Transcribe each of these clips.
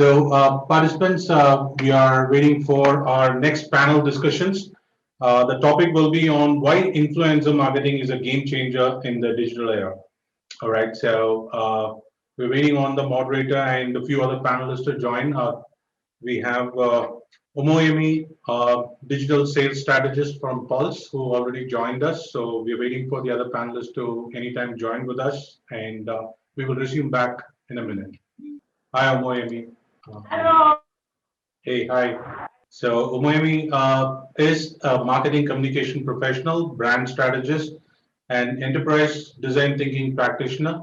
Participants, we are waiting for our next panel discussions. The topic will be on why influencer marketing is a game changer in the digital era. All right, we're waiting on the moderator and a few other panelists to join. We have Omoyeme, digital sales strategist from Pulse, who already joined us. So we're waiting for the other panelists to anytime join with us, and we will resume back in a minute. Hi, Omoyeme. Hello. Hey, hi. So Omoyeme is a marketing communication professional, brand strategist, and enterprise design thinking practitioner.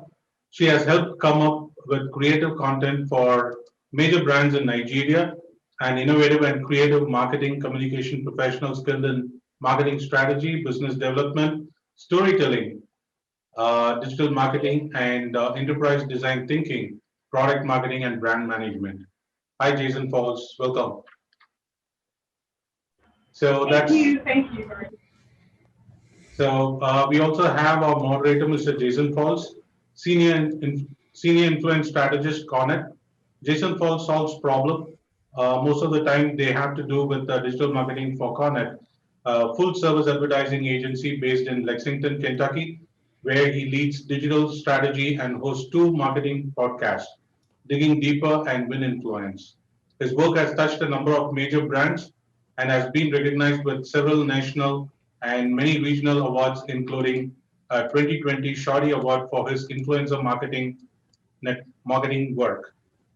She has helped come up with creative content for major brands in Nigeria and innovative and creative marketing communication professional skilled in marketing strategy, business development, storytelling, digital marketing, and enterprise design thinking, product marketing, and brand management. Hi, Jason Falls. Welcome. Thank you. We also have our moderator, Mr. Jason Falls, senior influence strategist, Cornett. Jason Falls solves problem. Most of the time, they have to do with digital marketing for Cornett, full service advertising agency based in Lexington, Kentucky, where he leads digital strategy and hosts 2 marketing podcasts, Digging Deeper and Win Influence. His work has touched a number of major brands and has been recognized with several national and many regional awards, including a 2020 Shorty Award for his influencer marketing work.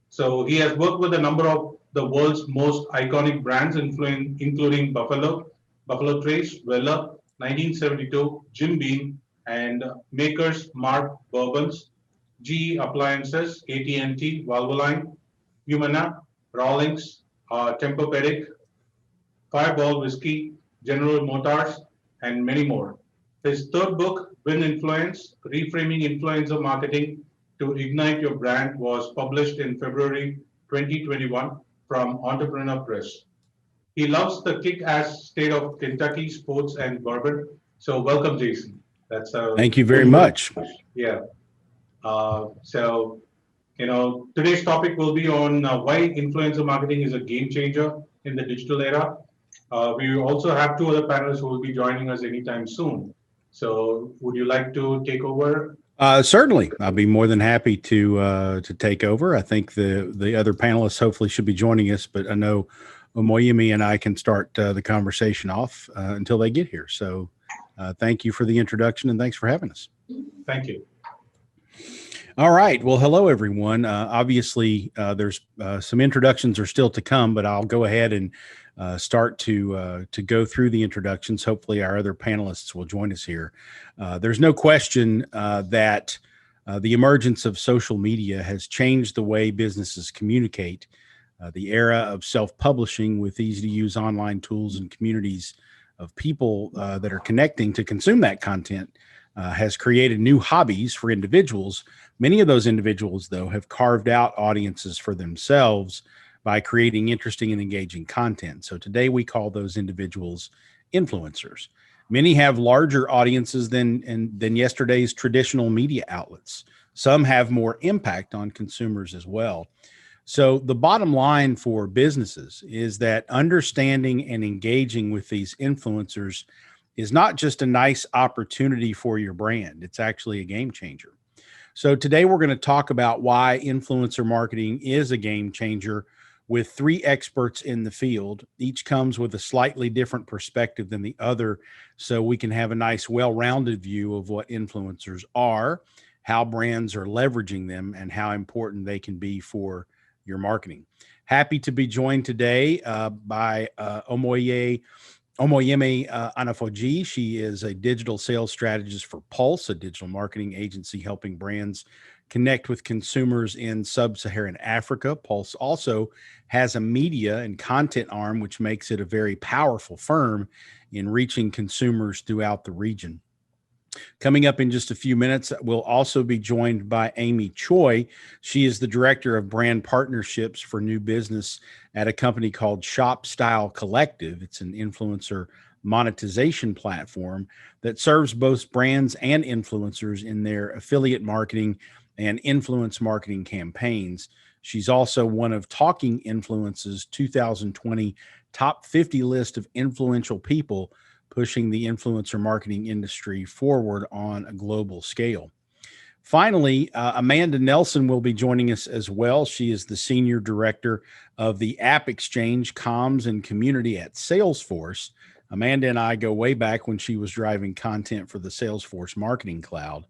So he has worked with a number of the world's most iconic brands, including Buffalo Trace, Weller, 1972, Jim Beam, and Makers Mark Bourbons, GE Appliances, AT&T, Valvoline, Humana, Rawlings, Tempur-Pedic, Fireball Whiskey, General Motors, and many more. His third book, Win Influence, Reframing Influencer Marketing to Ignite Your Brand, was published in February 2021 from Entrepreneur Press. He loves the kick-ass state of Kentucky sports and bourbon. So welcome, Jason. Thank you very much. Yeah. Today's topic will be on why influencer marketing is a game changer in the digital era. We also have 2 other panelists who will be joining us anytime soon. So would you like to take over? Certainly. I'll be more than happy to take over. I think the other panelists hopefully should be joining us, but I know Omoyeme and I can start the conversation off until they get here. So thank you for the introduction and thanks for having us. Thank you. All right. Well, hello, everyone. Obviously, there's some introductions are still to come, but I'll go ahead and start to go through the introductions. Hopefully, our other panelists will join us here. There's no question that the emergence of social media has changed the way businesses communicate. The era of self-publishing with easy-to-use online tools and communities of people that are connecting to consume that content has created new hobbies for individuals. Many of those individuals, though, have carved out audiences for themselves by creating interesting and engaging content. So today we call those individuals influencers. Many have larger audiences than yesterday's traditional media outlets. Some have more impact on consumers as well. So the bottom line for businesses is that understanding and engaging with these influencers is not just a nice opportunity for your brand. It's actually a game changer. So today we're going to talk about why influencer marketing is a game changer with 3 experts in the field. Each comes with a slightly different perspective than the other, so we can have a nice, well-rounded view of what influencers are, how brands are leveraging them, and how important they can be for your marketing. Happy to be joined today by Omoyeme Anofojie. She is a digital sales strategist for Pulse, a digital marketing agency helping brands connect with consumers in sub-Saharan Africa. Pulse also has a media and content arm, which makes it a very powerful firm in reaching consumers throughout the region. Coming up in just a few minutes, we'll also be joined by Amy Choi. She is the Director of Brand Partnerships for New Business at a company called ShopStyle Collective. It's an influencer monetization platform that serves both brands and influencers in their affiliate marketing and influence marketing campaigns. She's also one of Talking Influence's 2020 top 50 list of influential people pushing the influencer marketing industry forward on a global scale. Finally, Amanda Nelson will be joining us as well. She is the Senior Director of the AppExchange Comms and Community at Salesforce. Amanda and I go way back when she was driving content for the Salesforce Marketing Cloud.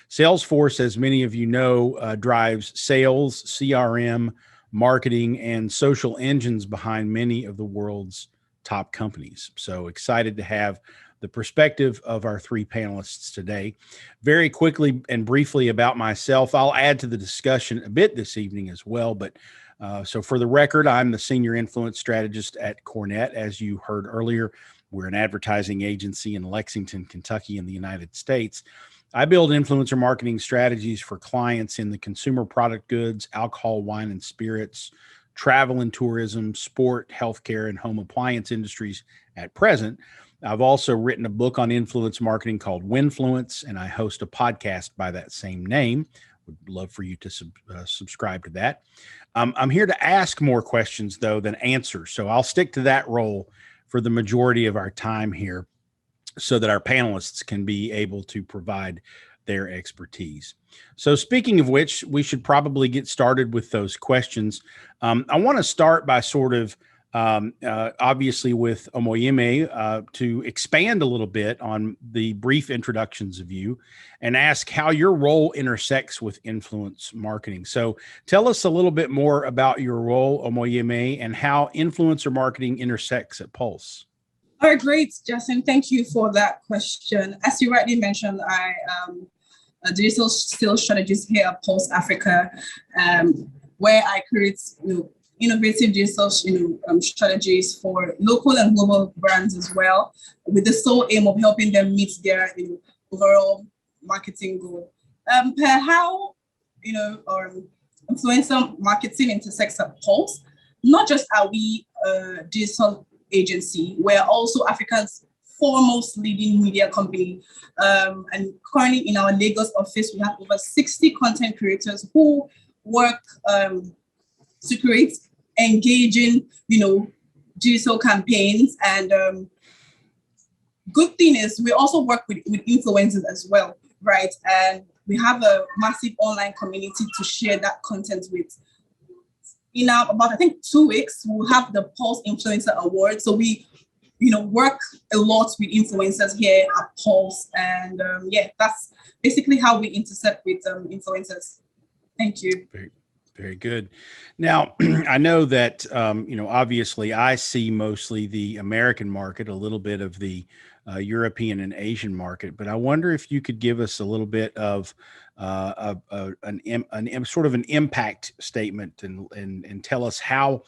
Salesforce, as many of you know, drives sales, CRM, marketing, and social engines behind many of the world's top companies. So excited to have the perspective of our three panelists today. Very quickly and briefly about myself, I'll add to the discussion a bit this evening as well. But so for the record, I'm the Senior Influence Strategist at Cornett. As you heard earlier, we're an advertising agency in Lexington, Kentucky in the United States. I build influencer marketing strategies for clients in the consumer product goods, alcohol, wine, and spirits, travel and tourism, sport, healthcare, and home appliance industries at present. I've also written a book on influence marketing called Winfluence, and I host a podcast by that same name. Would love for you to subscribe to that. I'm here to ask more questions, though, than answer. So I'll stick to that role for the majority of our time here so that our panelists can be able to provide their expertise. So speaking of which, we should probably get started with those questions. I want to start by sort of obviously with Omoyeme to expand a little bit on the brief introductions of you and ask how your role intersects with influence marketing. So tell us a little bit more about your role, Omoyeme, and how influencer marketing intersects at Pulse. All right, great, Justin. Thank you for that question. As you rightly mentioned, I am a digital sales strategist here at Pulse Africa, where I create innovative digital strategies for local and global brands as well, with the sole aim of helping them meet their overall marketing goal. Per how influencer marketing intersects at Pulse, not just are we a digital agency, we're also Africa's foremost leading media company. And currently in our Lagos office, we have over 60 content creators who work to create engaging, digital campaigns. And good thing is we also work with influencers as well, right? And we have a massive online community to share that content with. In about, I think, 2 weeks, we'll have the Pulse Influencer Award. So we, work a lot with influencers here at Pulse. And that's basically how we intersect with influencers. Thank you. Very good. Now, I know that, obviously I see mostly the American market, a little bit of the European and Asian market, but I wonder if you could give us a little bit of sort of an impact statement and tell us how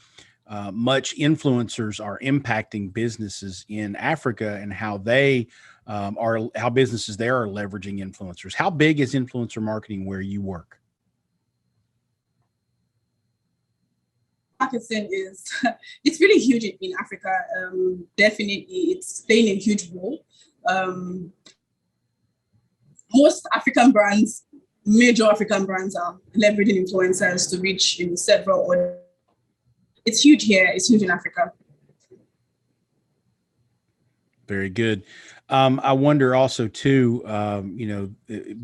much influencers are impacting businesses in Africa and how how businesses there are leveraging influencers. How big is influencer marketing where you work? Marketing it's really huge in Africa. Definitely, it's playing a huge role. Most African brands, major African brands, are leveraging influencers to reach several. It's huge here. It's huge in Africa. Very good. I wonder also too,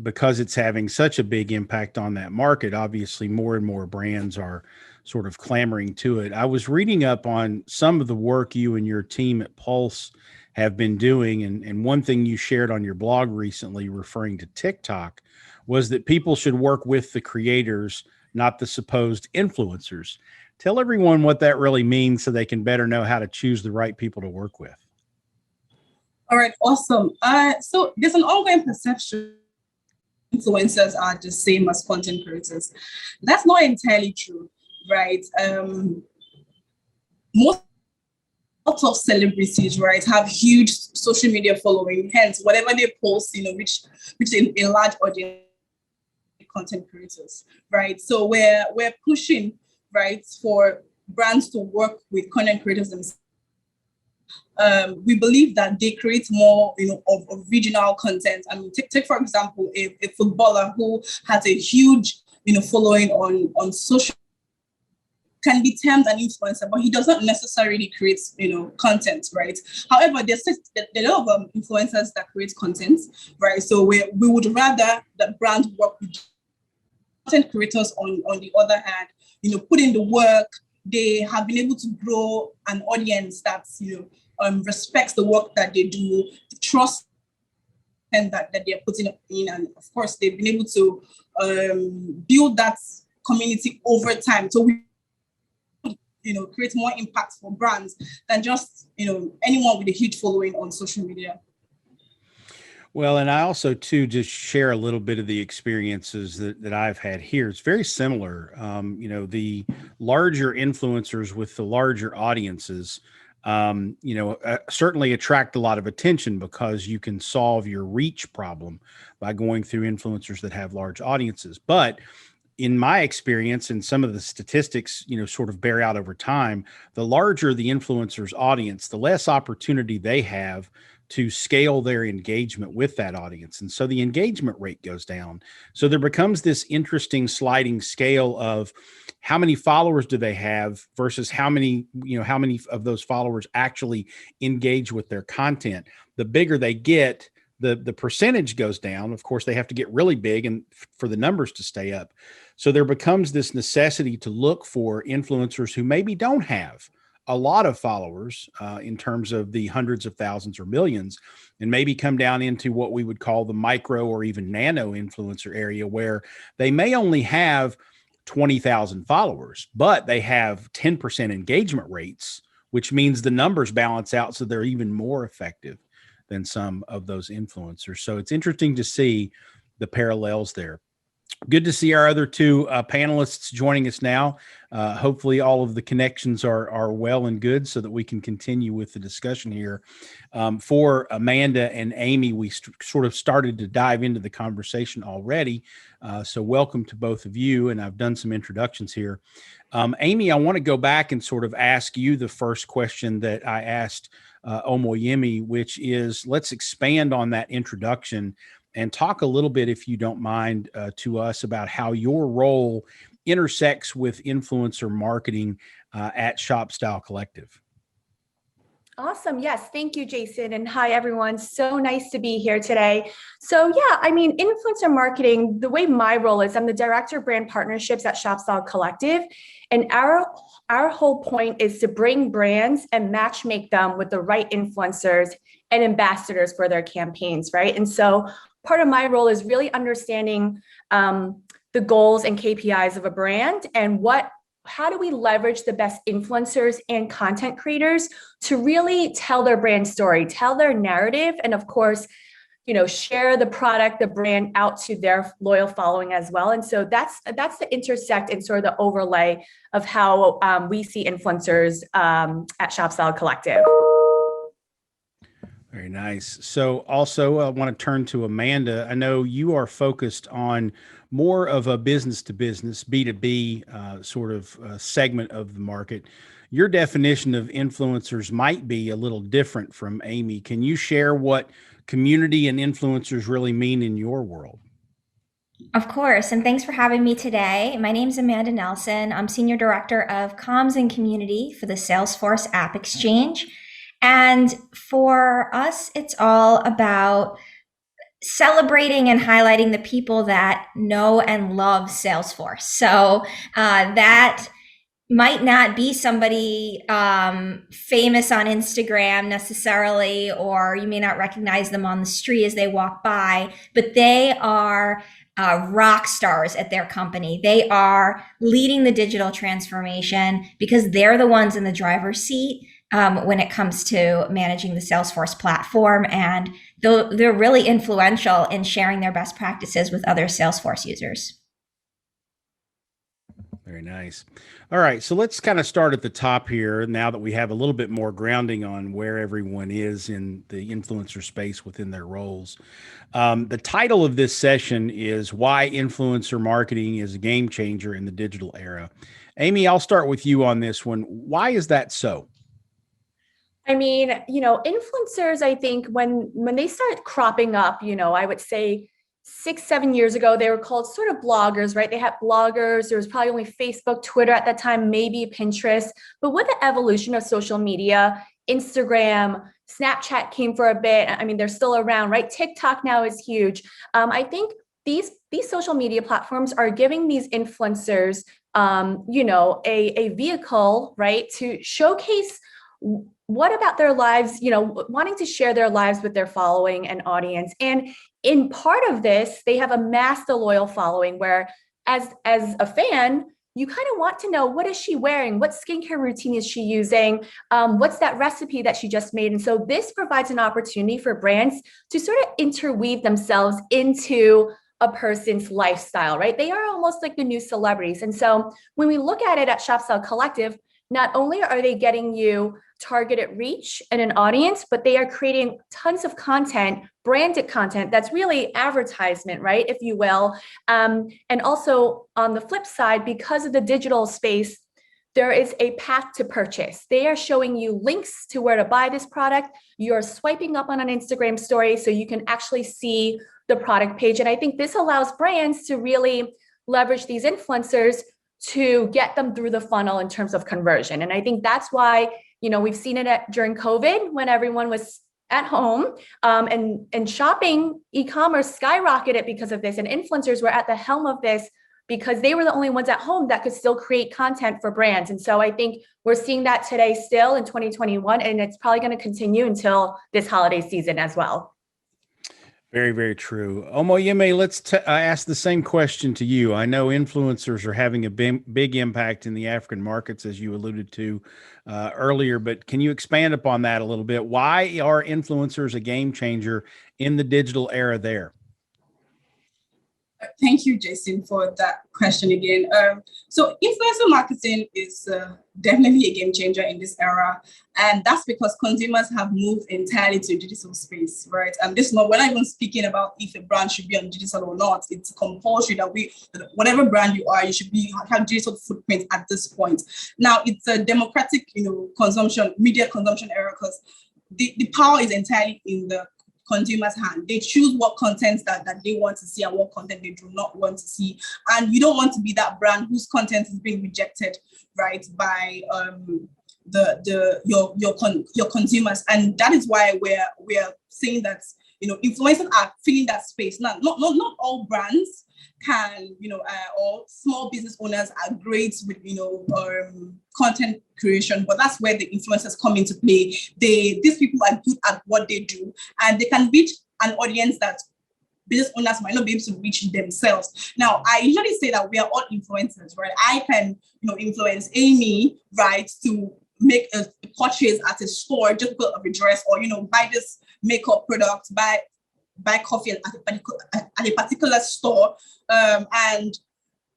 because it's having such a big impact on that market, obviously more and more brands are sort of clamoring to it. I was reading up on some of the work you and your team at Pulse have been doing. And one thing you shared on your blog recently referring to TikTok was that people should work with the creators, not the supposed influencers. Tell everyone what that really means so they can better know how to choose the right people to work with. All right, awesome. So there's an ongoing perception influencers are the same as content creators. That's not entirely true, right? Most of celebrities, right, have huge social media following. Hence, whatever they post, reach a large audience content creators, right? So we're pushing, right, for brands to work with content creators themselves. We believe that they create more, of original content. I mean, take for example, a footballer who has a huge, following on social can be termed an influencer, but he does not necessarily create, content, right? However, there are a lot of influencers that create content, right? So we would rather that brand work with content creators on the other hand, put in the work. They have been able to grow an audience that respects the work that they do, trust and that they're putting in, and of course they've been able to build that community over time. So we create more impact for brands than just anyone with a huge following on social media. Well, and I also too just share a little bit of the experiences that I've had here. It's very similar. The larger influencers with the larger audiences, certainly attract a lot of attention because you can solve your reach problem by going through influencers that have large audiences. But in my experience, and some of the statistics, sort of bear out over time, the larger the influencer's audience, the less opportunity they have to scale their engagement with that audience. And so the engagement rate goes down. So there becomes this interesting sliding scale of how many followers do they have versus how many of those followers actually engage with their content. The bigger they get, the percentage goes down. Of course, they have to get really big and for the numbers to stay up. So there becomes this necessity to look for influencers who maybe don't have a lot of followers in terms of the hundreds of thousands or millions, and maybe come down into what we would call the micro or even nano influencer area, where they may only have 20,000 followers, but they have 10% engagement rates, which means the numbers balance out. So they're even more effective than some of those influencers. So it's interesting to see the parallels there. Good to see our other two panelists joining us now. Hopefully all of the connections are well and good so that we can continue with the discussion here. For Amanda and Amy, we sort of started to dive into the conversation already. So welcome to both of you. And I've done some introductions here. Amy, I want to go back and sort of ask you the first question that I asked Omoyeme, which is, let's expand on that introduction and talk a little bit, if you don't mind, to us about how your role intersects with influencer marketing at ShopStyle Collective. Awesome. Yes. Thank you, Jason. And hi, everyone. So nice to be here today. So yeah, influencer marketing, the way my role is, I'm the director of brand partnerships at ShopStyle Collective. And our whole point is to bring brands and match make them with the right influencers and ambassadors for their campaigns, right? And so part of my role is really understanding the goals and KPIs of a brand and how do we leverage the best influencers and content creators to really tell their brand story, tell their narrative, and of course, share the product, the brand out to their loyal following as well. And so that's the intersect and sort of the overlay of how we see influencers at ShopStyle Collective. Very nice. So also I want to turn to Amanda. I know you are focused on more of a business to business, B2B sort of segment of the market. Your definition of influencers might be a little different from Amy. Can you share what community and influencers really mean in your world? Of course, and thanks for having me today. My name is Amanda Nelson. I'm Senior Director of Comms and Community for the Salesforce AppExchange. And for us, it's all about celebrating and highlighting the people that know and love Salesforce. So that might not be somebody famous on Instagram necessarily, or you may not recognize them on the street as they walk by, but they are rock stars at their company. They are leading the digital transformation because they're the ones in the driver's seat when it comes to managing the Salesforce platform. And they're really influential in sharing their best practices with other Salesforce users. Very nice. All right. So let's kind of start at the top here now that we have a little bit more grounding on where everyone is in the influencer space within their roles. The title of this session is Why Influencer Marketing is a Game Changer in the Digital Era. Amy, I'll start with you on this one. Why is that so? Influencers, I think when they start cropping up, I would say 6-7 years ago, they were called sort of bloggers, right? They had bloggers. There was probably only Facebook, Twitter at that time, maybe Pinterest. But with the evolution of social media, Instagram, Snapchat came for a bit. I mean, they're still around, right? TikTok now is huge. I think these social media platforms are giving these influencers, a vehicle, right, to showcase what about their lives, wanting to share their lives with their following and audience. And in part of this, they have amassed a loyal following where as a fan, you kind of want to know, what is she wearing? What skincare routine is she using? What's that recipe that she just made? And so this provides an opportunity for brands to sort of interweave themselves into a person's lifestyle, right? They are almost like the new celebrities. And so when we look at it at ShopStyle Collective, not only are they getting you targeted reach and an audience, but they are creating tons of content, branded content that's really advertisement, right, if you will. And also on the flip side, because of the digital space, there is a path to purchase. They are showing you links to where to buy this product. You're swiping up on an Instagram story so you can actually see the product page. And I think this allows brands to really leverage these influencers to get them through the funnel in terms of conversion. And I think that's why, we've seen it during COVID when everyone was at home, and shopping, e-commerce skyrocketed because of this. And influencers were at the helm of this because they were the only ones at home that could still create content for brands. And so I think we're seeing that today still in 2021, and it's probably going to continue until this holiday season as well. Very, very true. Omoyeme, let's ask the same question to you. I know influencers are having a big impact in the African markets, as you alluded to earlier, but can you expand upon that a little bit? Why are influencers a game changer in the digital era there? Thank you, Jason, for that question again. So influencer marketing is definitely a game changer in this era. And that's because consumers have moved entirely to digital space, right? And we're not even speaking about if a brand should be on digital or not. It's compulsory that whatever brand you are, you should have digital footprint at this point. Now, it's a democratic, media consumption era, because the power is entirely in the consumers' hand. They choose what content that they want to see and what content they do not want to see. And you don't want to be that brand whose content is being rejected, right, by your consumers. And that is why we're saying that influencers are filling that space. Not all brands can, or small business owners are great with content creation, but that's where the influencers come into play. These people are good at what they do, and they can reach an audience that business owners might not be able to reach themselves. Now, I usually say that we are all influencers, right? I can, influence Amy, right, to make a purchase at a store just because of a dress, or buy this makeup product, buy coffee at a particular store,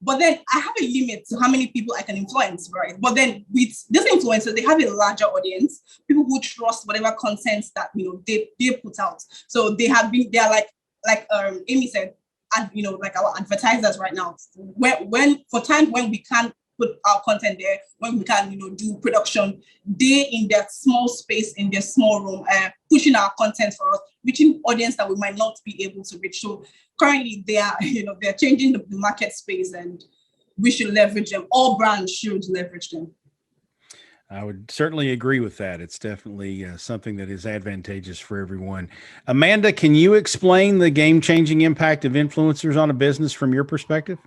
but then I have a limit to how many people I can influence, right? But then with these influencers, they have a larger audience, people who trust whatever content that they put out. So they are like Amy said, like our advertisers right now. When we can't put our content there, when we can do production, they in their small space, in their small room, pushing our content for us, reaching audience that we might not be able to reach. So currently they are they're changing the market space, and we should leverage them. All brands should leverage them. I would certainly agree with that. It's definitely something that is advantageous for everyone. Amanda, can you explain the game-changing impact of influencers on a business from your perspective?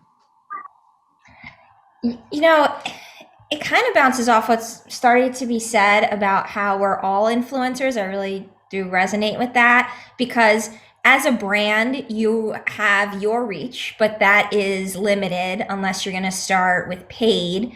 It kind of bounces off what's started to be said about how we're all influencers. I really do resonate with that, because as a brand, you have your reach, but that is limited unless you're going to start with paid.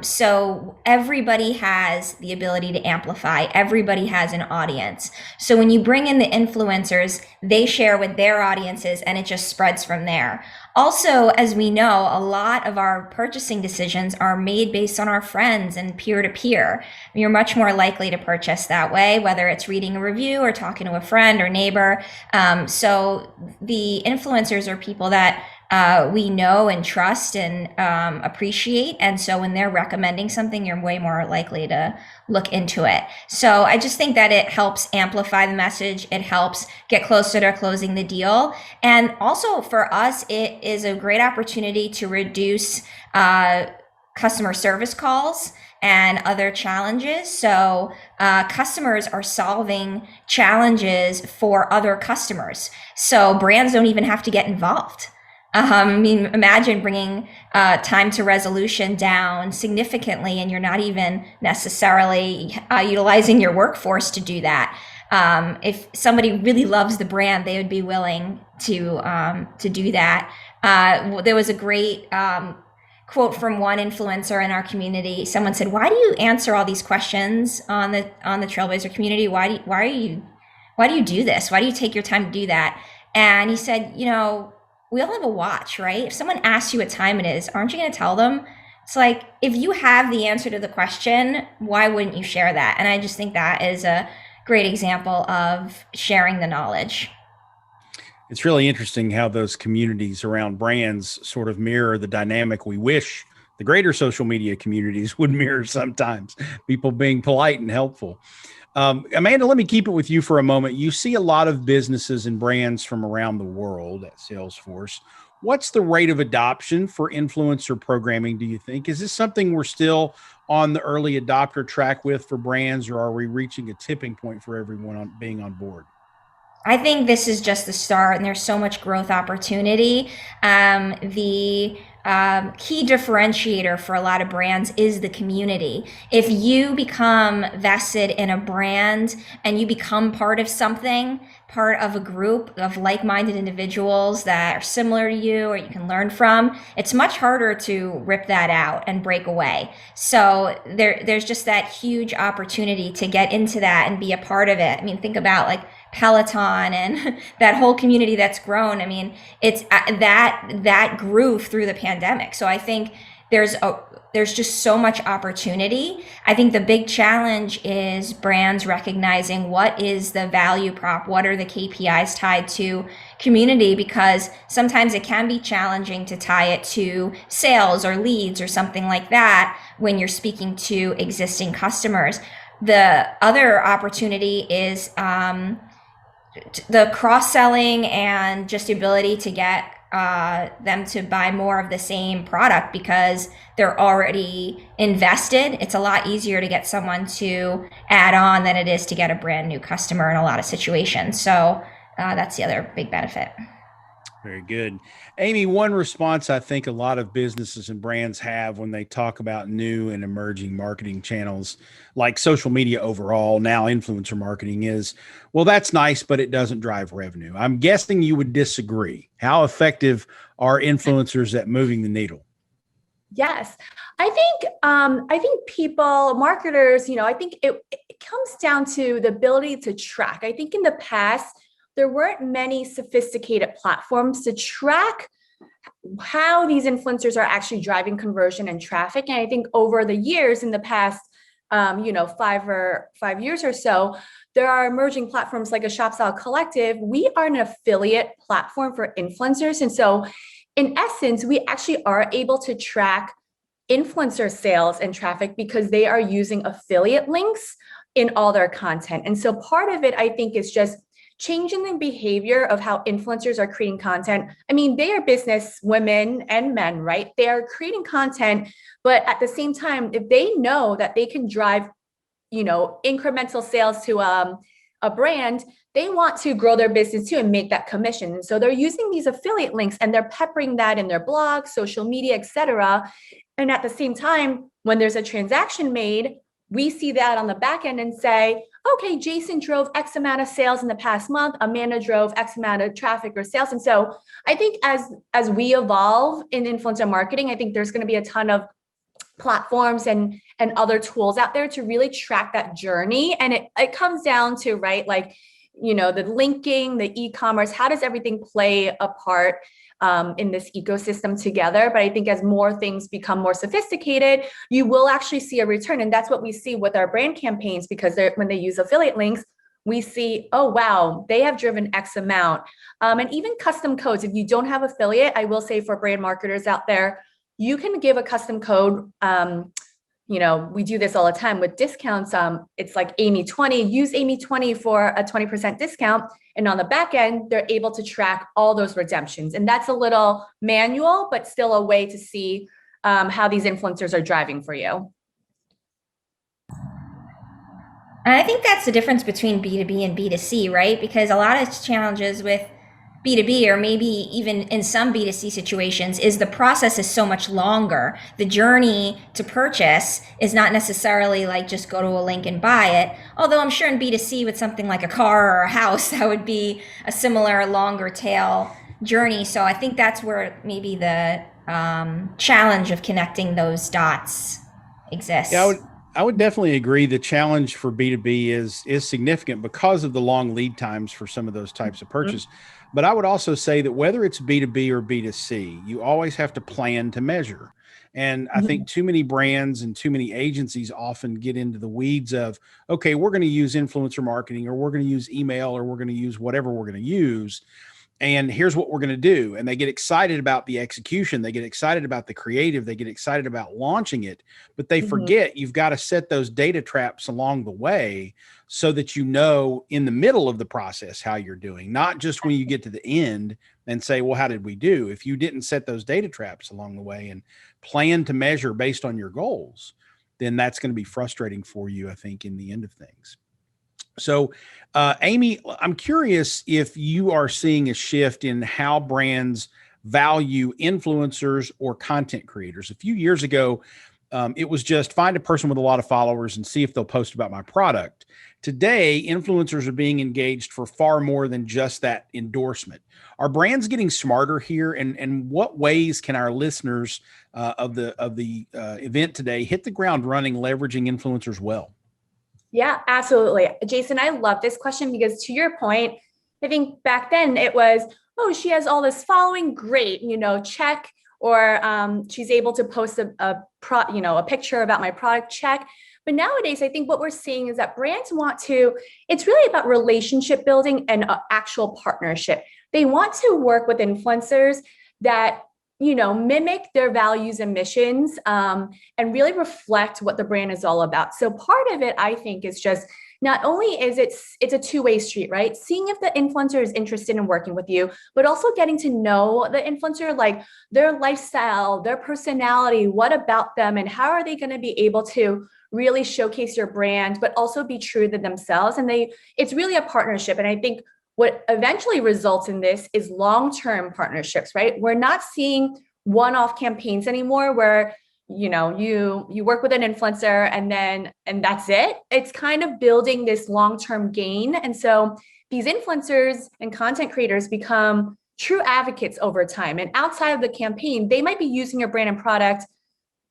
So everybody has the ability to amplify. Everybody has an audience. So when you bring in the influencers, they share with their audiences, and it just spreads from there. Also, as we know, a lot of our purchasing decisions are made based on our friends and peer-to-peer. You're much more likely to purchase that way, whether it's reading a review or talking to a friend or neighbor. So the influencers are people that we know and trust and appreciate. And so when they're recommending something, you're way more likely to look into it. So I just think that it helps amplify the message. It helps get closer to closing the deal. And also for us, it is a great opportunity to reduce customer service calls and other challenges. So customers are solving challenges for other customers. So brands don't even have to get involved. I mean, imagine bringing time to resolution down significantly, and you're not even necessarily utilizing your workforce to do that. If somebody really loves the brand, they would be willing to do that. There was a great quote from one influencer in our community. Someone said, "Why do you answer all these questions on the Trailblazer community? Why do you do this? Why do you take your time to do that?" And he said, "You know, we all have a watch, right? If someone asks you what time it is, aren't you going to tell them?" It's like, if you have the answer to the question, why wouldn't you share that? And I just think that is a great example of sharing the knowledge. It's really interesting how those communities around brands sort of mirror the dynamic we wish the greater social media communities would mirror sometimes, people being polite and helpful. Amanda, let me keep it with you for a moment. You see a lot of businesses and brands from around the world at Salesforce. What's the rate of adoption for influencer programming, do you think? Is this something we're still on the early adopter track with for brands, or are we reaching a tipping point for everyone being on board? I think this is just the start, and there's so much growth opportunity. The key differentiator for a lot of brands is the community. If you become vested in a brand and you become part of something, part of a group of like-minded individuals that are similar to you or you can learn from, it's much harder to rip that out and break away. So there's just that huge opportunity to get into that and be a part of it. I mean, think about like Peloton and that whole community that's grown. I mean, it's that grew through the pandemic. So I think there's just so much opportunity. I think the big challenge is brands recognizing what is the value prop, what are the KPIs tied to community, because sometimes it can be challenging to tie it to sales or leads or something like that when you're speaking to existing customers. The other opportunity is the cross-selling and just the ability to get them to buy more of the same product because they're already invested. It's a lot easier to get someone to add on than it is to get a brand new customer in a lot of situations. So that's the other big benefit. Very good. Amy, one response I think a lot of businesses and brands have when they talk about new and emerging marketing channels like social media overall, now influencer marketing, is, well, that's nice, but it doesn't drive revenue. I'm guessing you would disagree. How effective are influencers at moving the needle? Yes, I think people, marketers, I think it comes down to the ability to track. I think in the past, there weren't many sophisticated platforms to track how these influencers are actually driving conversion and traffic. And I think over the years, in the past, 5 years or so, there are emerging platforms like a ShopStyle Collective. We are an affiliate platform for influencers. And so in essence, we actually are able to track influencer sales and traffic because they are using affiliate links in all their content. And so part of it, I think, is just changing the behavior of how influencers are creating content. I mean, they are business women and men, right? They are creating content, but at the same time, if they know that they can drive, incremental sales to a brand, they want to grow their business too and make that commission. And so they're using these affiliate links and they're peppering that in their blog, social media, etc. And at the same time, when there's a transaction made, we see that on the back end and say, okay, Jason drove X amount of sales in the past month, Amanda drove X amount of traffic or sales. And so I think as we evolve in influencer marketing, I think there's going to be a ton of platforms and other tools out there to really track that journey. And it comes down to, right, like, the linking, the e-commerce, how does everything play a part in this ecosystem together? But I think as more things become more sophisticated, you will actually see a return. And that's what we see with our brand campaigns, because when they use affiliate links, we see, oh, wow, they have driven X amount. And even custom codes, if you don't have affiliate, I will say for brand marketers out there, you can give a custom code. We do this all the time with discounts. It's like Amy20, use Amy20 for a 20% discount. And on the back end, they're able to track all those redemptions. And that's a little manual, but still a way to see how these influencers are driving for you. And I think that's the difference between B2B and B2C, right? Because a lot of challenges with B2B, or maybe even in some B2C situations, is the process is so much longer. The journey to purchase is not necessarily like just go to a link and buy it. Although I'm sure in B2C with something like a car or a house, that would be a similar longer tail journey. So I think that's where maybe the challenge of connecting those dots exists. Yeah, I would definitely agree. The challenge for B2B is significant because of the long lead times for some of those types of purchase. But I would also say that whether it's B2B or B2C, you always have to plan to measure. And I think too many brands and too many agencies often get into the weeds of, okay, we're going to use influencer marketing, or we're going to use email, or we're going to use whatever we're going to use. And here's what we're going to do. And they get excited about the execution. They get excited about the creative. They get excited about launching it, but they forget you've got to set those data traps along the way so that you know in the middle of the process how you're doing, not just when you get to the end and say, well, how did we do? If you didn't set those data traps along the way and plan to measure based on your goals, then that's going to be frustrating for you, I think, in the end of things. So, Amy, I'm curious if you are seeing a shift in how brands value influencers or content creators. A few years ago, it was just find a person with a lot of followers and see if they'll post about my product. Today, influencers are being engaged for far more than just that endorsement. Are brands getting smarter here? And what ways can our listeners of the event today hit the ground running, leveraging influencers well? Yeah, absolutely. Jason, I love this question because to your point, I think back then it was, oh, she has all this following, great, check. Or she's able to post a picture about my product, check. But nowadays, I think what we're seeing is that brands it's really about relationship building and actual partnership. They want to work with influencers that mimic their values and missions and really reflect what the brand is all about. So part of it, I think, is just not only is it's a two-way street, right? Seeing if the influencer is interested in working with you, but also getting to know the influencer, like their lifestyle, their personality, what about them, and how are they going to be able to really showcase your brand, but also be true to themselves. And it's really a partnership. And I think what eventually results in this is long-term partnerships, right? We're not seeing one-off campaigns anymore where, you work with an influencer and that's it. It's kind of building this long-term gain. And so these influencers and content creators become true advocates over time. And outside of the campaign, they might be using your brand and product,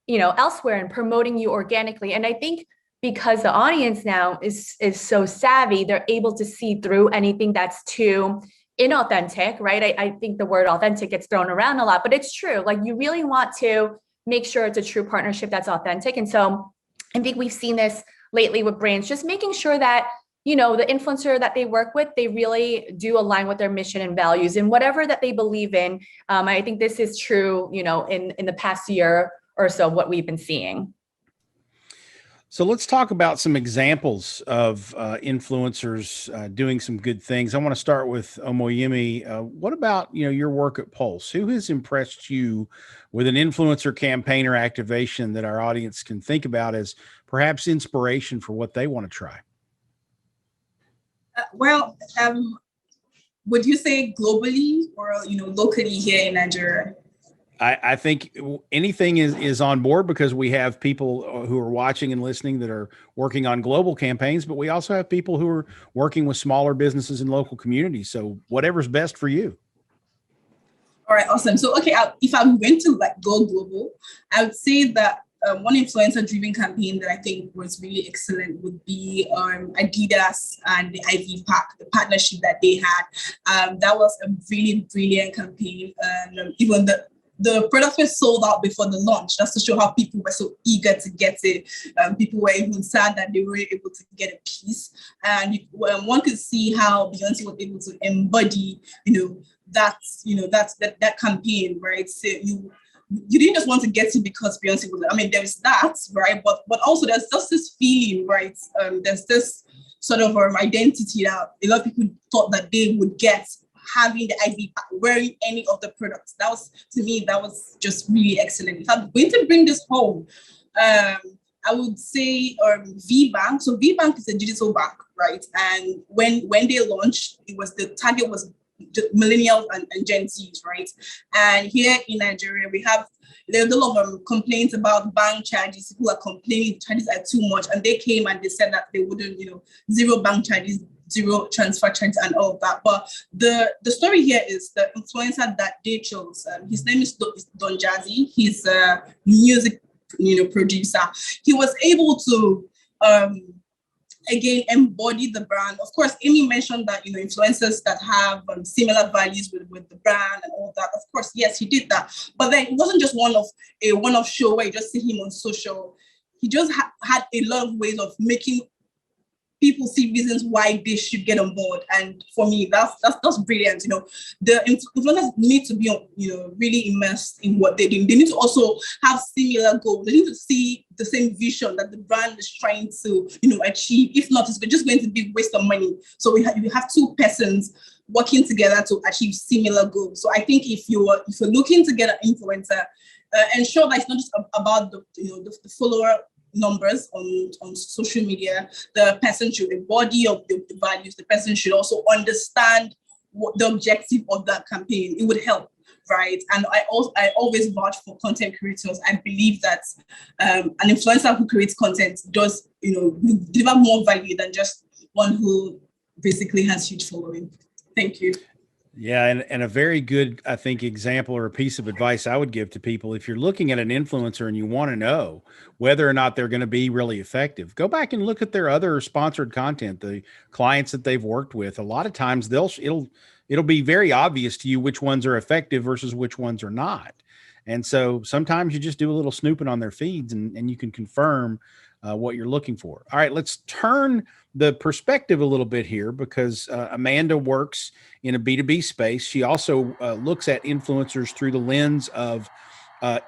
elsewhere and promoting you organically. And I think because the audience now is so savvy, they're able to see through anything that's too inauthentic, right? I think the word authentic gets thrown around a lot, but it's true. Like you really want to make sure it's a true partnership that's authentic. And so I think we've seen this lately with brands, just making sure that, the influencer that they work with, they really do align with their mission and values and whatever that they believe in. I think this is true, in the past year or so, what we've been seeing. So let's talk about some examples of influencers doing some good things. I want to start with Omoyeme. What about your work at Pulse? Who has impressed you with an influencer campaign or activation that our audience can think about as perhaps inspiration for what they want to try? Would you say globally or locally here in Nigeria? I think anything is on board because we have people who are watching and listening that are working on global campaigns, but we also have people who are working with smaller businesses and local communities. So whatever's best for you. All right, awesome. So, okay, if I'm going to go global, I would say that one influencer-driven campaign that I think was really excellent would be Adidas and the Ivy Park, the partnership that they had. That was a really brilliant campaign. Even the products were sold out before the launch. That's to show how people were so eager to get it. People were even sad that they weren't able to get a piece. And one could see how Beyonce was able to embody, that campaign, right? So you didn't just want to get it because Beyonce was, there's that, right? But also there's just this feeling, right? There's this sort of identity that a lot of people thought that they would get having the ID wearing any of the products. That was, to me, that was just really excellent. If I'm going to bring this home, I would say VBank. So VBank is a digital bank, right? And when they launched, the target was millennials and Gen Zs, right? And here in Nigeria, there's a lot of complaints about bank charges. People are complaining charges are too much, and they came and they said that they wouldn't, zero bank charges, zero transfer charges, and all of that. But the story here is the influencer that they chose. His name is Don Jazzy. He's a music, producer. He was able to again embody the brand. Of course, Amy mentioned that influencers that have similar values with the brand and all that. Of course, yes, he did that. But then it wasn't just a one-off show where you just see him on social. He just had a lot of ways of making people see reasons why they should get on board. And for me, that's brilliant. The influencers need to be really immersed in what they do. They need to also have similar goals. They need to see the same vision that the brand is trying to achieve. If not, it's just going to be a waste of money. So you have two persons working together to achieve similar goals. So I think if you're looking to get an influencer, ensure that it's not just about the follower numbers on social media. The person should embody of the values. The person should also understand what the objective of that campaign. It would help, right? And I always vouch for content creators. I believe that an influencer who creates content does deliver more value than just one who basically has huge following. Thank you. Yeah, and a very good, I think, example or a piece of advice I would give to people, if you're looking at an influencer and you want to know whether or not they're going to be really effective, go back and look at their other sponsored content, the clients that they've worked with. A lot of times it'll be very obvious to you which ones are effective versus which ones are not. And so sometimes you just do a little snooping on their feeds and you can confirm what you're looking for. All right, let's turn the perspective a little bit here, because Amanda works in a B2B space. She also looks at influencers through the lens of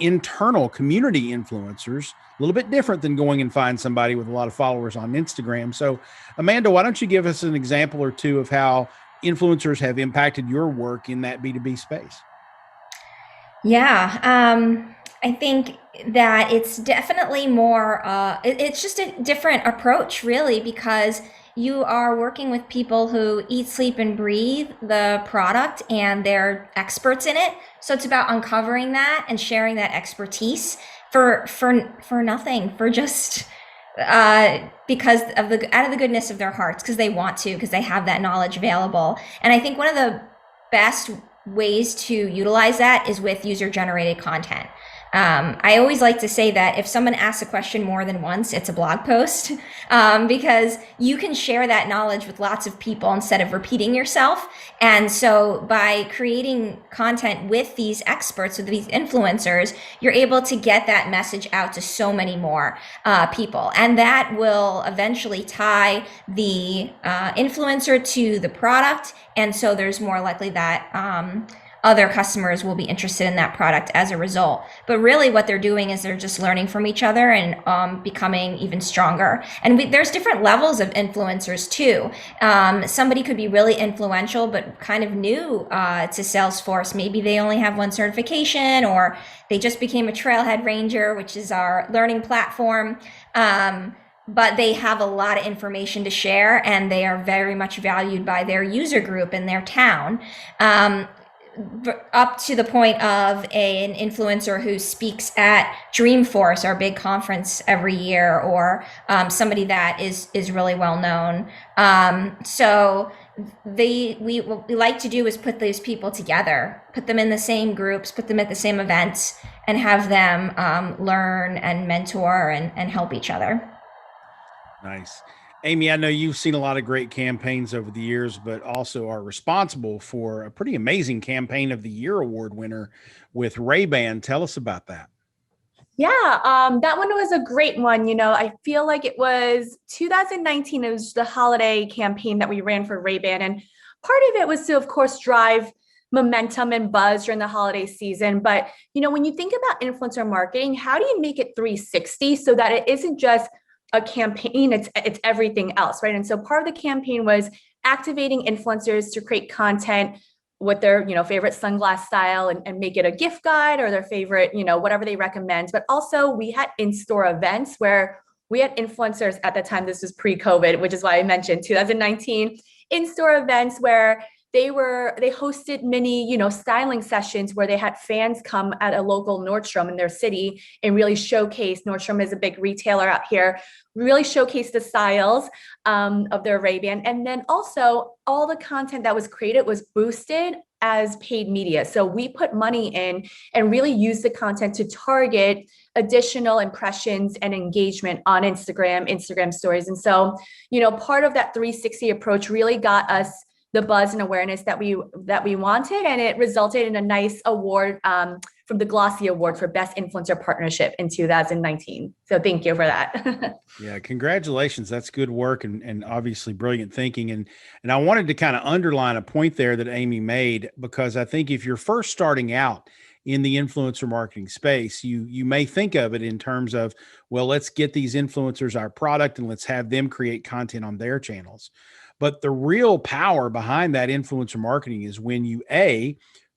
internal community influencers, a little bit different than going and find somebody with a lot of followers on Instagram. So Amanda, why don't you give us an example or two of how influencers have impacted your work in that B2B space? Yeah, I think that it's definitely more, it's just a different approach, really, because you are working with people who eat, sleep, and breathe the product, and they're experts in it. So it's about uncovering that and sharing that expertise for nothing, for just because of out of the goodness of their hearts, because they want to, because they have that knowledge available. And I think one of the best ways to utilize that is with user-generated content. I always like to say that if someone asks a question more than once, it's a blog post, because you can share that knowledge with lots of people instead of repeating yourself. And so by creating content with these experts, with these influencers, you're able to get that message out to so many more people. And that will eventually tie the influencer to the product. And so there's more likely that other customers will be interested in that product as a result. But really what they're doing is they're just learning from each other and becoming even stronger. And there's different levels of influencers too. Somebody could be really influential, but kind of new to Salesforce. Maybe they only have one certification, or they just became a Trailhead Ranger, which is our learning platform. But they have a lot of information to share, and they are very much valued by their user group in their town. Up to the point of an influencer who speaks at Dreamforce, our big conference every year, or somebody that is really well known. So what we like to do is put those people together, put them in the same groups, put them at the same events, and have them learn and mentor and help each other. Nice. Amy, I know you've seen a lot of great campaigns over the years, but also are responsible for a pretty amazing Campaign of the Year award winner with Ray-Ban. Tell us about that. Yeah, that one was a great one. I feel like it was 2019. It was the holiday campaign that we ran for Ray-Ban. And part of it was to, of course, drive momentum and buzz during the holiday season. But, when you think about influencer marketing, how do you make it 360 so that it isn't just a campaign, it's everything else, right? And so part of the campaign was activating influencers to create content with their, favorite sunglass style and make it a gift guide or their favorite, whatever they recommend. But also we had in-store events where we had influencers at the time, this was pre-COVID, which is why I mentioned 2019, in-store events where they hosted mini, styling sessions where they had fans come at a local Nordstrom in their city and really showcase. Nordstrom is a big retailer out here, really showcase the styles of their Ray-Ban. And then also all the content that was created was boosted as paid media. So we put money in and really used the content to target additional impressions and engagement on Instagram stories. And so, part of that 360 approach really got us the buzz and awareness that we wanted, and it resulted in a nice award from the Glossy Award for Best Influencer Partnership in 2019. So thank you for that. Yeah, congratulations. That's good work and obviously brilliant thinking. And I wanted to kind of underline a point there that Amy made, because I think if you're first starting out in the influencer marketing space, you may think of it in terms of, well, let's get these influencers our product and let's have them create content on their channels. But the real power behind that influencer marketing is when you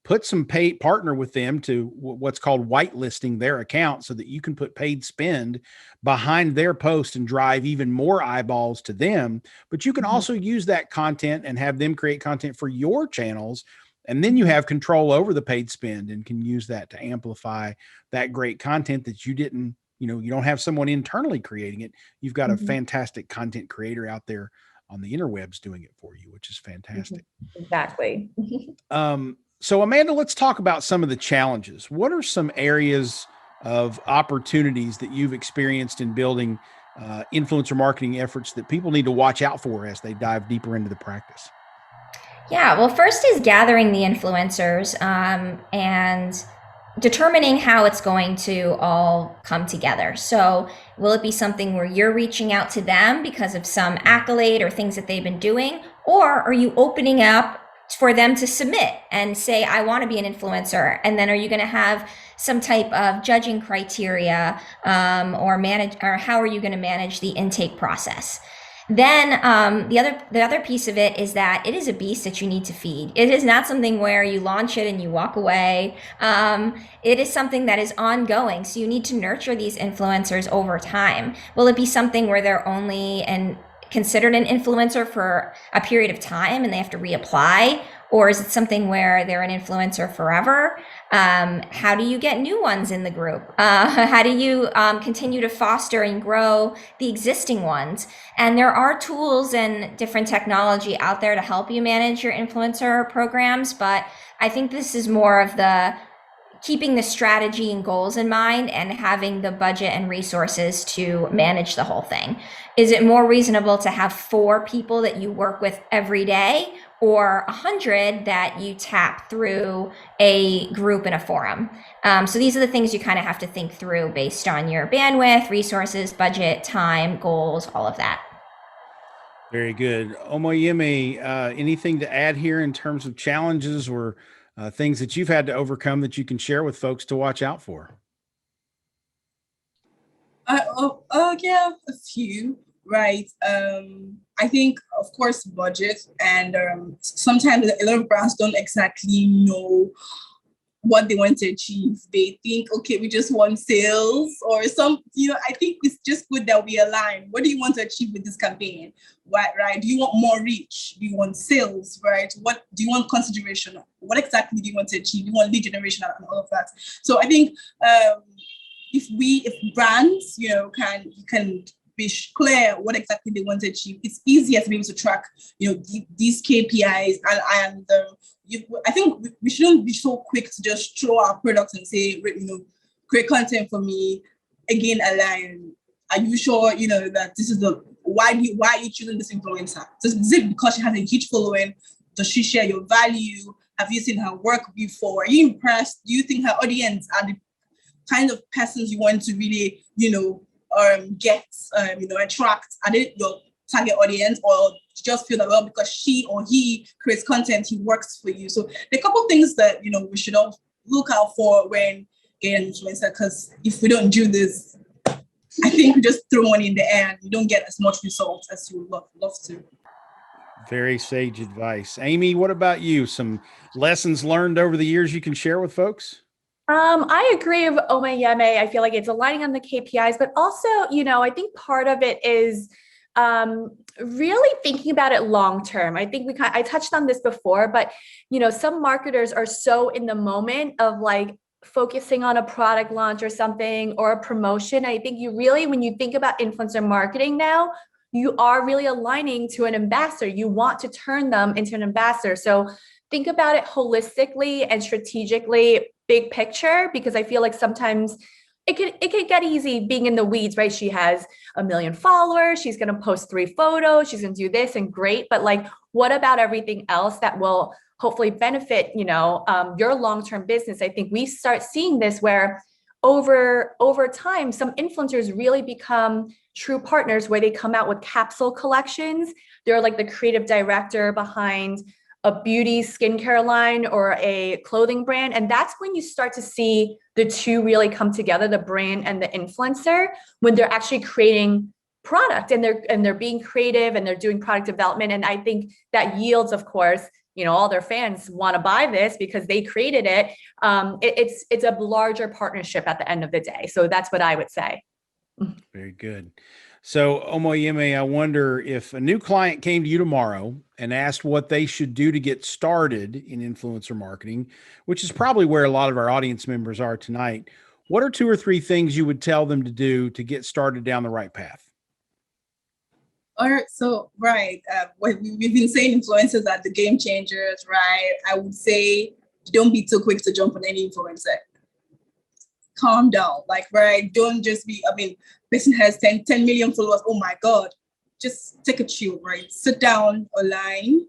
put some paid partner with them to what's called whitelisting their account so that you can put paid spend behind their post and drive even more eyeballs to them. But you can also use that content and have them create content for your channels. And then you have control over the paid spend and can use that to amplify that great content that you didn't, you don't have someone internally creating it. You've got a fantastic content creator out there on the interwebs doing it for you, which is fantastic. Exactly. So Amanda, let's talk about some of the challenges. What are some areas of opportunities that you've experienced in building influencer marketing efforts that people need to watch out for as they dive deeper into the practice? Yeah, well, first is gathering the influencers and determining how it's going to all come together. So will it be something where you're reaching out to them because of some accolade or things that they've been doing? Or are you opening up for them to submit and say, I want to be an influencer? And then are you going to have some type of judging criteria or how are you going to manage the intake process? Then the other piece of it is that it is a beast that you need to feed. It is not something where you launch it and you walk away. It is something that is ongoing. So you need to nurture these influencers over time. Will it be something where they're only considered an influencer for a period of time and they have to reapply? Or is it something where they're an influencer forever? How do you get new ones in the group? How do you continue to foster and grow the existing ones? And there are tools and different technology out there to help you manage your influencer programs. But I think this is more of the keeping the strategy and goals in mind and having the budget and resources to manage the whole thing. Is it more reasonable to have 4 people that you work with every day, or 100 that you tap through a group in a forum? So these are the things you kind of have to think through based on your bandwidth, resources, budget, time, goals, all of that. Very good. Omoyeme, anything to add here in terms of challenges or things that you've had to overcome that you can share with folks to watch out for? Yeah, a few, right? I think, of course, budget, and sometimes a lot of brands don't exactly know what they want to achieve. They think, okay, we just want sales or some, I think it's just good that we align. What do you want to achieve with this campaign? Right? Do you want more reach? Do you want sales, right? What do you want consideration? What exactly do you want to achieve? Do you want lead generation and all of that? So I think if brands, can be clear what exactly they want to achieve, it's easier to be able to track, these KPIs. And I think we shouldn't be so quick to just throw our products and say, create content for me, again, align. Are you sure, that this is why are you choosing this influencer? Is it because she has a huge following? Does she share your value? Have you seen her work before? Are you impressed? Do you think her audience are the kind of persons you want to really, get, attract? Are they your target audience, or just feel that, well, because she or he creates content, he works for you? So there are a couple of things that, we should all look out for when getting an influencer, because if we don't do this, I think we just throw money in the air and you don't get as much results as you would love to. Very sage advice. Amy, what about you? Some lessons learned over the years you can share with folks? I agree with Omoyeme. I feel like it's aligning on the KPIs, but also, I think part of it is really thinking about it long term. I think I touched on this before, but some marketers are so in the moment of like focusing on a product launch or something or a promotion. I think you really, when you think about influencer marketing now, you are really aligning to an ambassador. You want to turn them into an ambassador. So think about it holistically and strategically, big picture, because I feel like sometimes it could get easy being in the weeds, right? She has 1 million followers. She's going to post 3 photos. She's going to do this and great. But like, what about everything else that will hopefully benefit, your long-term business? I think we start seeing this where over time, some influencers really become true partners, where they come out with capsule collections. They're like the creative director behind a beauty skincare line or a clothing brand. And that's when you start to see the two really come together, the brand and the influencer, when they're actually creating product and they're being creative and they're doing product development. And I think that yields, of course, all their fans want to buy this because they created it. It's a larger partnership at the end of the day. So that's what I would say. Very good. So Omoyeme, I wonder if a new client came to you tomorrow and asked what they should do to get started in influencer marketing, which is probably where a lot of our audience members are tonight. What are 2 or 3 things you would tell them to do to get started down the right path? All right, so we've been saying influencers are the game changers, right? I would say don't be too quick to jump on any influencer. Calm down, don't just be, person has 10 million followers, oh my God, just take a chill, right? Sit down, align,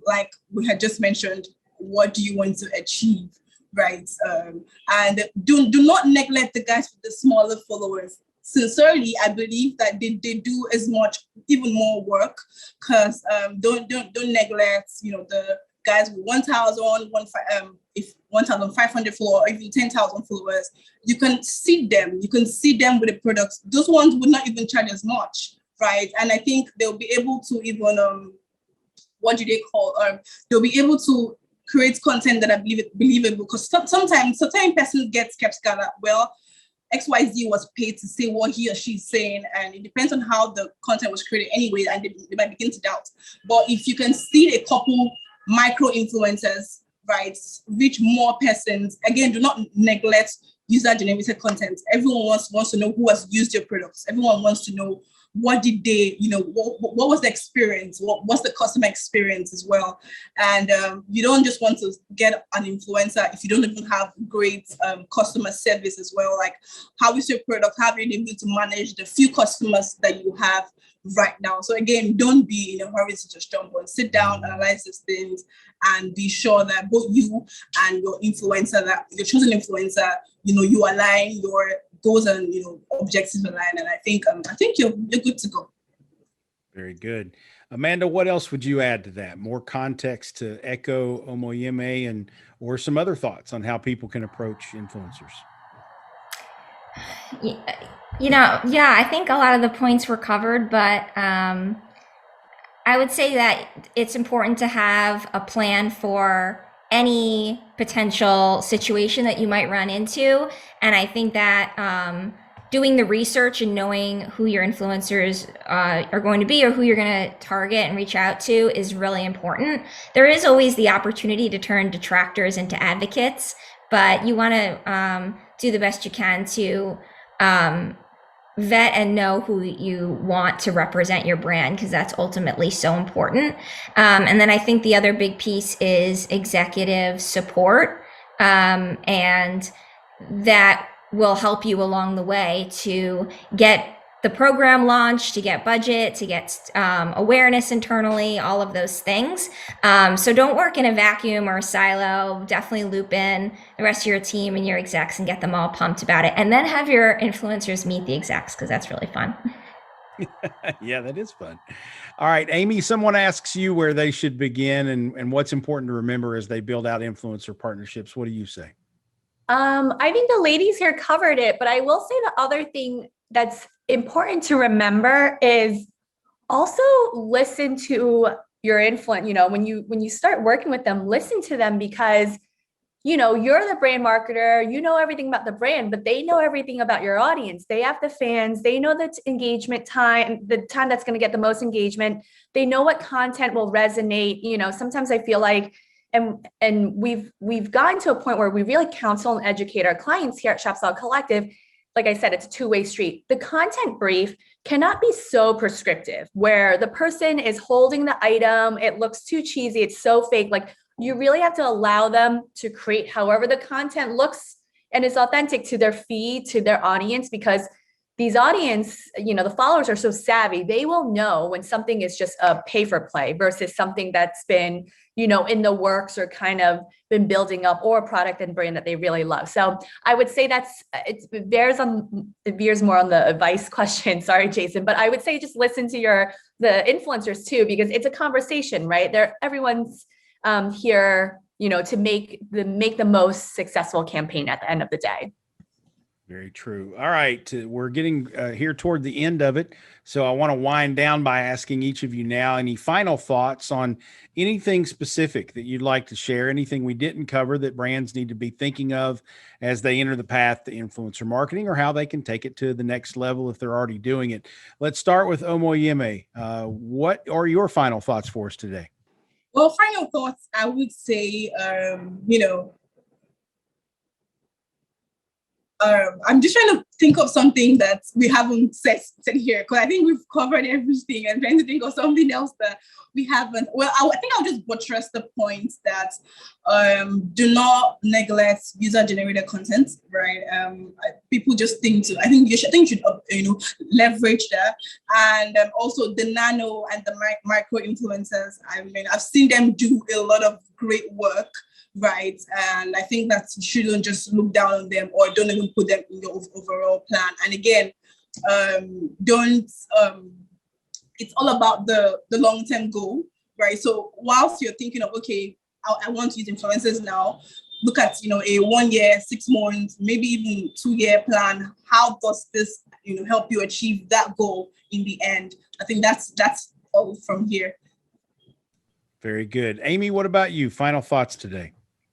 like we had just mentioned, what do you want to achieve, right? And do not neglect the guys with the smaller followers. Sincerely, I believe that they do as much, even more work, because don't neglect, the guys with 1,500 followers, or even 10,000 followers. You can see them with the products. Those ones would not even charge as much, right? And I think they'll be able to even they'll be able to create content that are believable, because sometimes certain persons get skeptical that, well, XYZ was paid to say what he or she's saying, and it depends on how the content was created anyway, and they might begin to doubt. But if you can see a couple micro influencers, right, reach more persons, again, do not neglect user-generated content. Everyone wants to know who has used your products. Everyone wants to know what did they, what was the experience? What's the customer experience as well? And you don't just want to get an influencer if you don't even have great customer service as well. Like, how is your product? How are you able to manage the few customers that you have right now? So again, don't be in a hurry to just jump on. Sit down, analyze these things, and be sure that both you and your influencer, that your chosen influencer, you align your goals and objectives align. And I think you're good to go. Very good. Amanda, what else would you add to that? More context to echo Omoyeme or some other thoughts on how people can approach influencers? I think a lot of the points were covered, but I would say that it's important to have a plan for any potential situation that you might run into. And I think that doing the research and knowing who your influencers are going to be, or who you're going to target and reach out to, is really important. There is always the opportunity to turn detractors into advocates, but you want to do the best you can to vet and know who you want to represent your brand, because that's ultimately so important. And then I think the other big piece is executive support, and that will help you along the way to get the program launched, to get budget, to get awareness internally, all of those things. So don't work in a vacuum or a silo. Definitely loop in the rest of your team and your execs and get them all pumped about it. And then have your influencers meet the execs, because that's really fun. Yeah, that is fun. All right, Amy, someone asks you where they should begin and what's important to remember as they build out influencer partnerships. What do you say? I think the ladies here covered it, but I will say the other thing that's important to remember is also listen to your influence. When you start working with them, listen to them, because you're the brand marketer, you know everything about the brand, but they know everything about your audience. They have the fans, they know the engagement time, the time that's going to get the most engagement. They know what content will resonate. Sometimes I feel like, and we've gotten to a point where we really counsel and educate our clients here at ShopStyle Collective. Like I said, it's a two-way street. The content brief cannot be so prescriptive where the person is holding the item, it looks too cheesy, it's so fake. Like, you really have to allow them to create however the content looks and is authentic to their feed, to their audience, because these audience, the followers are so savvy. They will know when something is just a pay for play versus something that's been, in the works or kind of been building up, or a product and brand that they really love. So I would say it veers more on the advice question. Sorry, Jason, but I would say just listen to the influencers too, because it's a conversation, right? Everyone's here, to make the most successful campaign at the end of the day. Very true. All right. We're getting here toward the end of it. So I want to wind down by asking each of you now any final thoughts on anything specific that you'd like to share, anything we didn't cover that brands need to be thinking of as they enter the path to influencer marketing, or how they can take it to the next level if they're already doing it. Let's start with Omoyeme. What are your final thoughts for us today? Well, final thoughts, I would say, I'm just trying to think of something that we haven't said here, because I think we've covered everything, and trying to think of something else that we haven't. Well, I think I'll just buttress the point that do not neglect user-generated content, right? People just think I think you should leverage that, and also the nano and the micro influencers. I mean, I've seen them do a lot of great work. Right. And I think that you shouldn't just look down on them or don't even put them in your overall plan. And again, it's all about the long-term goal, right? So whilst you're thinking of, okay, I want to use influencers now, look at, a 1 year, 6 months, maybe even 2-year plan. How does this, help you achieve that goal in the end? I think that's all from here. Very good. Amy, what about you? Final thoughts today?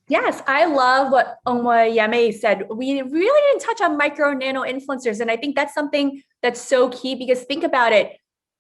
Yes, I love what Omoyeme said. We really didn't touch on micro nano influencers. And I think that's something that's so key, because think about it,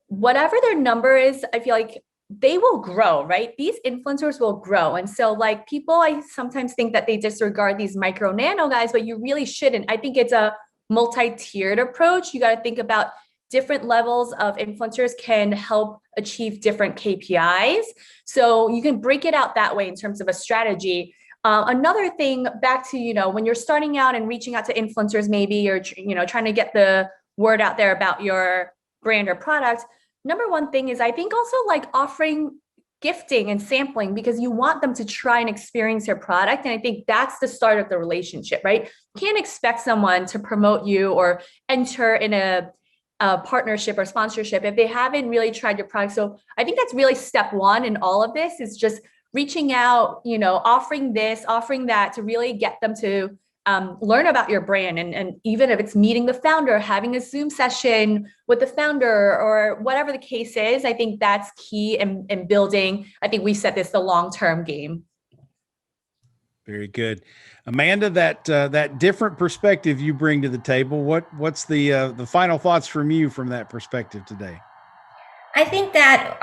whatever their number is, I feel like they will grow, right? These influencers will grow. And so I sometimes think that they disregard these micro nano guys, but you really shouldn't. I think it's a multi-tiered approach. You got to think about different levels of influencers can help achieve different KPIs. So you can break it out that way in terms of a strategy. Another thing, back to, when you're starting out and reaching out to influencers, maybe you're, trying to get the word out there about your brand or product. Number one thing is, I think also offering gifting and sampling, because you want them to try and experience your product. And I think that's the start of the relationship, right? You can't expect someone to promote you or enter in a partnership or sponsorship if they haven't really tried your product. So I think that's really step one in all of this, is just reaching out, offering this, offering that, to really get them to learn about your brand. And even if it's meeting the founder, having a Zoom session with the founder, or whatever the case is, I think that's key in building. I think we set this the long-term game. Very good. Amanda, that different perspective you bring to the table, what's the final thoughts from you from that perspective today? I think that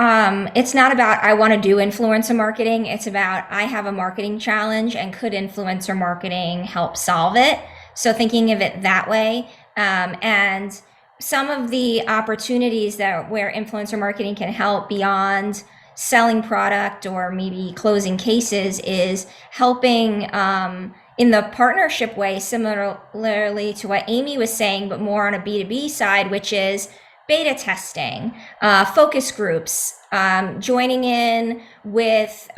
it's not about I want to do influencer marketing. It's about I have a marketing challenge, and could influencer marketing help solve it? So thinking of it that way. And some of the opportunities where influencer marketing can help beyond selling product or maybe closing cases is helping in the partnership way, similarly to what Amy was saying, but more on a B2B side, which is beta testing, focus groups, joining in with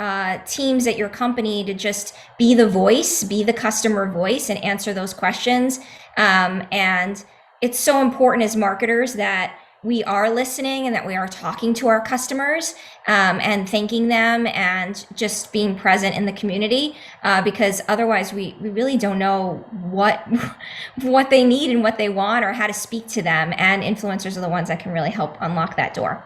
teams at your company to just be the voice, be the customer voice, and answer those questions. And it's so important as marketers that we are listening and that we are talking to our customers and thanking them and just being present in the community, because otherwise we really don't know what they need and what they want or how to speak to them. And influencers are the ones that can really help unlock that door.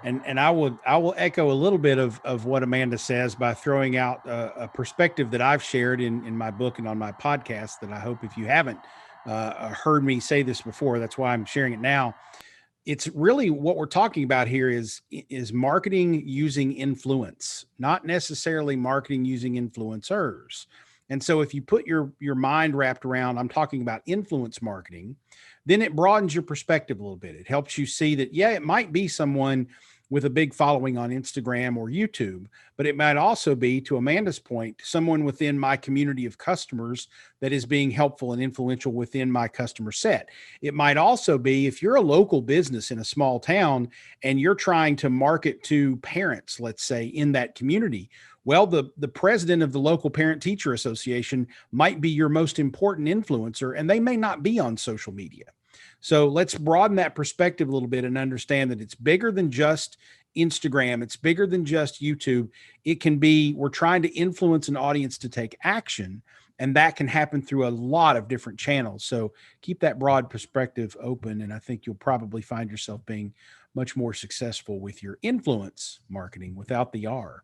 And I will echo a little bit of what Amanda says by throwing out a perspective that I've shared in my book and on my podcast that I hope, if you haven't heard me say this before, that's why I'm sharing it now. It's really what we're talking about here is marketing using influence, not necessarily marketing using influencers. And so if you put your mind wrapped around, I'm talking about influence marketing, then it broadens your perspective a little bit. It helps you see that, yeah, it might be someone with a big following on Instagram or YouTube, but it might also be, to Amanda's point, someone within my community of customers that is being helpful and influential within my customer set. It might also be, if you're a local business in a small town and you're trying to market to parents, let's say, in that community, well, the president of the local parent-teacher association might be your most important influencer, and they may not be on social media. So let's broaden that perspective a little bit and understand that it's bigger than just Instagram. It's bigger than just YouTube. It can be, we're trying to influence an audience to take action, and that can happen through a lot of different channels. So keep that broad perspective open, and I think you'll probably find yourself being much more successful with your influence marketing without the R.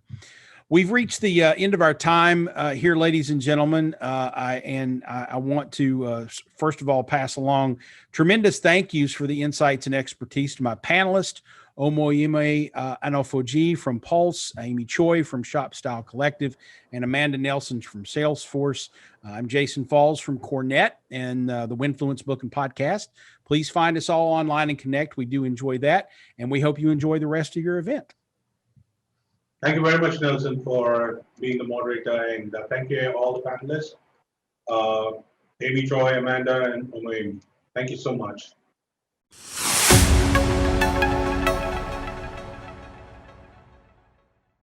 We've reached the end of our time here, ladies and gentlemen. I want to, first of all, pass along tremendous thank yous for the insights and expertise to my panelists, Omoyeme Anofojie from Pulse, Amy Choi from ShopStyle Collective, and Amanda Nelson from Salesforce. I'm Jason Falls from Cornett and the Winfluence Book and Podcast. Please find us all online and connect. We do enjoy that, and we hope you enjoy the rest of your event. Thank you very much, Nelson, for being the moderator, and thank you all the panelists, Amy, Choi, Amanda, and Omoyeme. Thank you so much.